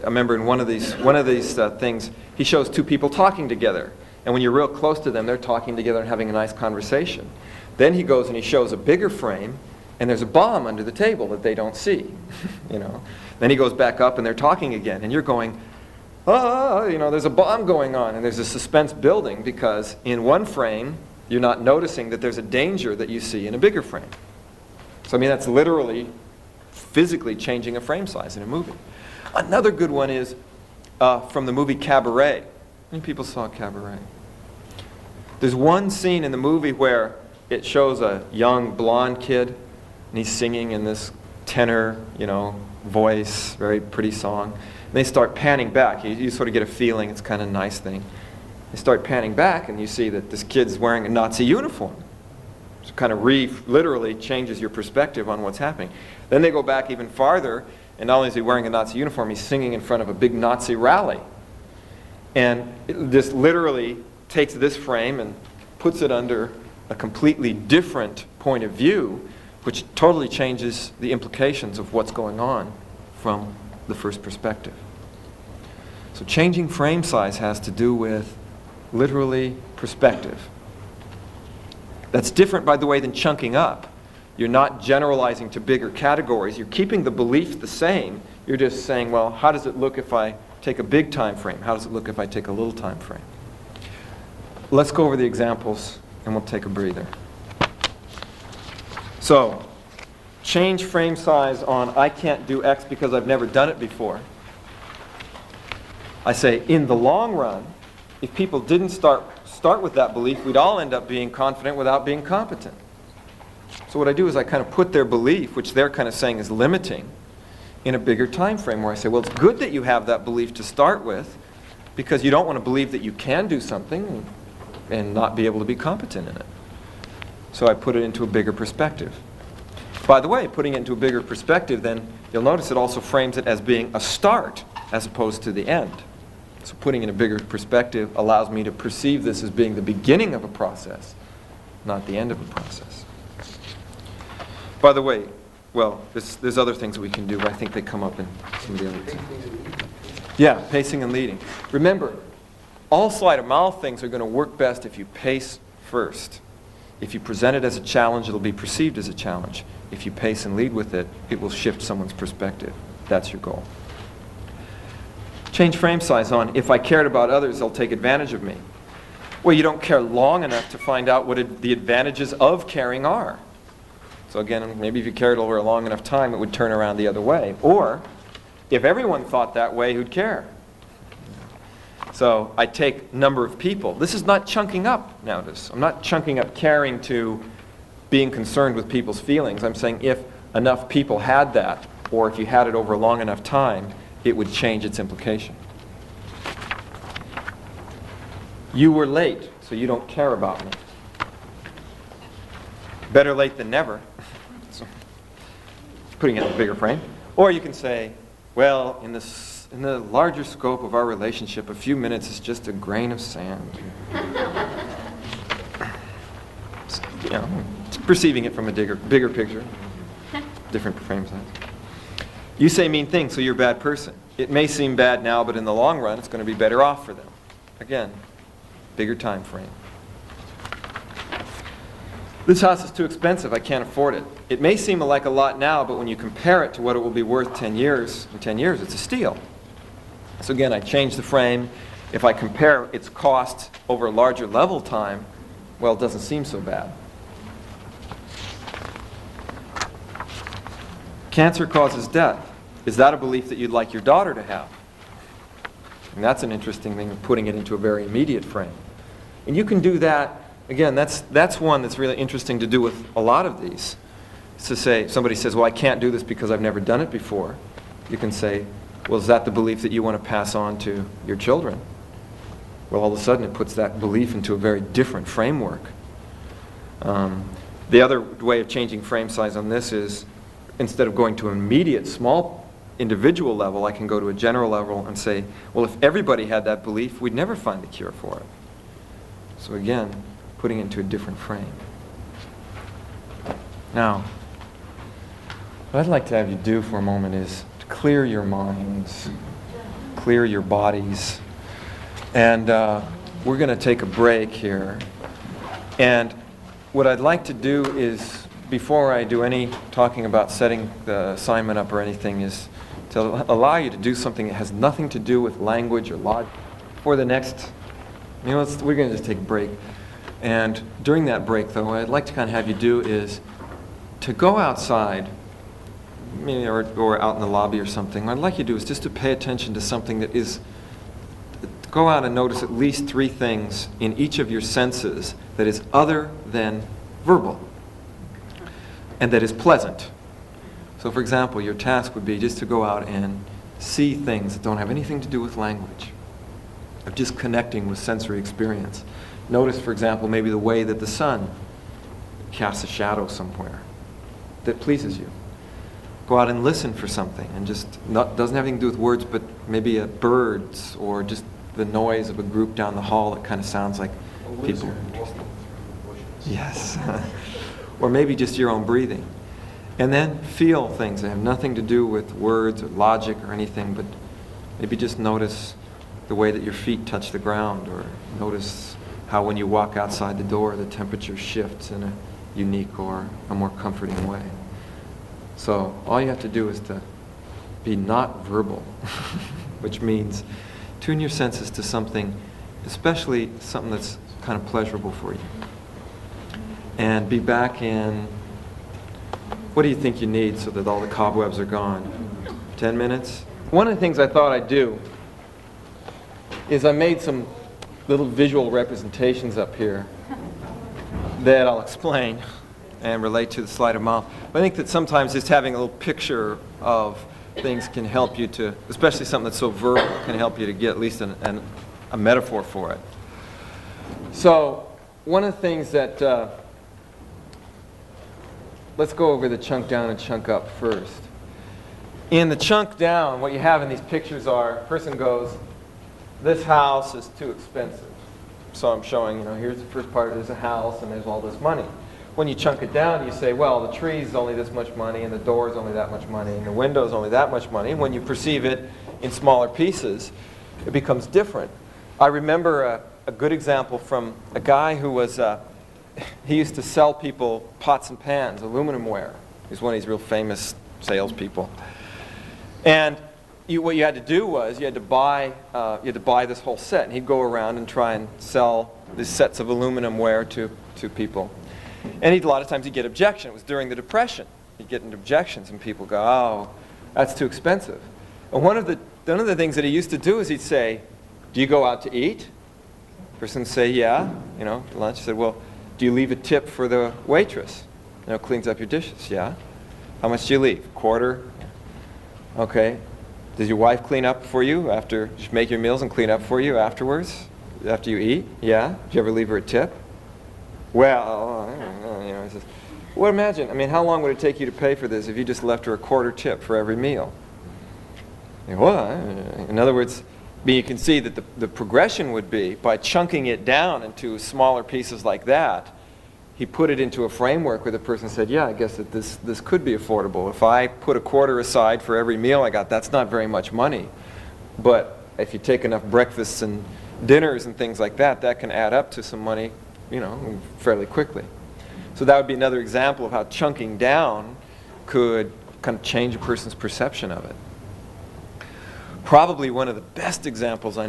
remember in one of these things, he shows two people talking together. And when you're real close to them, they're talking together and having a nice conversation. Then he goes and he shows a bigger frame, and there's a bomb under the table that they don't see. You know. Then he goes back up and they're talking again, and you're going, you know, there's a bomb going on, and there's a suspense building because in one frame you're not noticing that there's a danger that you see in a bigger frame. So I mean, that's literally physically changing a frame size in a movie. Another good one is from the movie Cabaret. How many people saw Cabaret? There's one scene in the movie where it shows a young blonde kid, and he's singing in this tenor, you know, voice, very pretty song. And they start panning back. You sort of get a feeling it's kind of a nice thing. They start panning back, and you see that this kid's wearing a Nazi uniform. So it kind of literally changes your perspective on what's happening. Then they go back even farther, and not only is he wearing a Nazi uniform, he's singing in front of a big Nazi rally. And this literally takes this frame and puts it under a completely different point of view, which totally changes the implications of what's going on from the first perspective. So changing frame size has to do with literally perspective. That's different, by the way, than chunking up. You're not generalizing to bigger categories. You're keeping the belief the same. You're just saying, well, how does it look if I take a big time frame? How does it look if I take a little time frame? Let's go over the examples and we'll take a breather. So, change frame size on I can't do X because I've never done it before. I say, in the long run, if people didn't start with that belief, we'd all end up being confident without being competent. So what I do is I kind of put their belief, which they're kind of saying is limiting, in a bigger time frame where I say, well, it's good that you have that belief to start with because you don't want to believe that you can do something and not be able to be competent in it. So I put it into a bigger perspective. By the way, putting it into a bigger perspective, then you'll notice it also frames it as being a start as opposed to the end. So putting in a bigger perspective allows me to perceive this as being the beginning of a process, not the end of a process. By the way, well, there's other things we can do, but I think they come up in some of the other things. Yeah, pacing and leading. Remember, all sleight of mouth things are going to work best if you pace first. If you present it as a challenge, it'll be perceived as a challenge. If you pace and lead with it, it will shift someone's perspective. That's your goal. Change frame size on, if I cared about others, they'll take advantage of me. Well, you don't care long enough to find out what the advantages of caring are. So again, maybe if you cared over a long enough time, it would turn around the other way. Or, if everyone thought that way, who'd care? So I take number of people. This is not chunking up, notice. I'm not chunking up caring to being concerned with people's feelings. I'm saying if enough people had that, or if you had it over a long enough time, it would change its implication. You were late, so you don't care about me. Better late than never. So, putting it in a bigger frame. Or you can say, well, in the larger scope of our relationship, a few minutes is just a grain of sand. So, you know, perceiving it from a bigger picture, different frame size. You say mean things, so you're a bad person. It may seem bad now, but in the long run, it's going to be better off for them. Again, bigger time frame. This house is too expensive, I can't afford it. It may seem like a lot now, but when you compare it to what it will be worth 10 years, in 10 years, it's a steal. So again, I change the frame. If I compare its cost over a larger level time, well, it doesn't seem so bad. Cancer causes death. Is that a belief that you'd like your daughter to have? And that's an interesting thing of putting it into a very immediate frame. And you can do that. Again, that's one that's really interesting to do with a lot of these. It's to say, somebody says, well, I can't do this because I've never done it before. You can say, well, is that the belief that you want to pass on to your children? Well, all of a sudden it puts that belief into a very different framework. The other way of changing frame size on this is, instead of going to an immediate small individual level, I can go to a general level and say, well, if everybody had that belief, we'd never find the cure for it. So again, putting it into a different frame. Now, what I'd like to have you do for a moment is to clear your minds. clear your bodies. And we're going to take a break here. And what I'd like to do is, before I do any talking about setting the assignment up or anything, is to allow you to do something that has nothing to do with language or logic. For the next, we're going to just take a break. And during that break, though, what I'd like to kind of have you do is to go outside, or out in the lobby or something. What I'd like you to do is just to pay attention to something that is, go out and notice at least 3 things in each of your senses that is other than verbal and that is pleasant. So for example, your task would be just to go out and see things that don't have anything to do with language, of just connecting with sensory experience. Notice, for example, maybe the way that the sun casts a shadow somewhere that pleases you. Go out and listen for something, and just doesn't have anything to do with words, but maybe birds, or just the noise of a group down the hall that kind of sounds like people. Yes. Or maybe just your own breathing. And then feel things that have nothing to do with words or logic or anything, but maybe just notice the way that your feet touch the ground, or notice how when you walk outside the door the temperature shifts in a unique or a more comforting way. So all you have to do is to be not verbal, which means tune your senses to something, especially something that's kind of pleasurable for you. And be back in, what do you think you need so that all the cobwebs are gone? 10 minutes? One of the things I thought I'd do is I made some little visual representations up here that I'll explain and relate to the sleight of mouth. But I think that sometimes just having a little picture of things can help you to, especially something that's so verbal, can help you to get at least a metaphor for it. So one of the things that, let's go over the chunk down and chunk up first. In the chunk down, what you have in these pictures are, a person goes, this house is too expensive. So I'm showing, here's the first part, there's a house and there's all this money. When you chunk it down, you say, well, the tree's only this much money, and the door's only that much money, and the window's only that much money. And when you perceive it in smaller pieces, it becomes different. I remember a good example from a guy who was, he used to sell people pots and pans, aluminum ware. He's one of these real famous salespeople. And what you had to do was you had to buy this whole set, and he'd go around and try and sell these sets of aluminum ware to people. And a lot of times he'd get objection. It was during the Depression. He'd get into objections, and people go, oh, that's too expensive. And one of the things that he used to do is he'd say, do you go out to eat? The person would say, yeah, lunch. He said, well, do you leave a tip for the waitress? Cleans up your dishes. Yeah. How much do you leave? Quarter? Okay. Does your wife clean up for you after, just make your meals and clean up for you afterwards? After you eat? Yeah. Do you ever leave her a tip? Well, he says, well, imagine, how long would it take you to pay for this if you just left her a quarter tip for every meal? Well, in other words, you can see that the progression would be, by chunking it down into smaller pieces like that, he put it into a framework where the person said, yeah, I guess that this could be affordable. If I put a quarter aside for every meal I got, that's not very much money. But if you take enough breakfasts and dinners and things like that, that can add up to some money, fairly quickly. So that would be another example of how chunking down could kind of change a person's perception of it. Probably one of the best examples I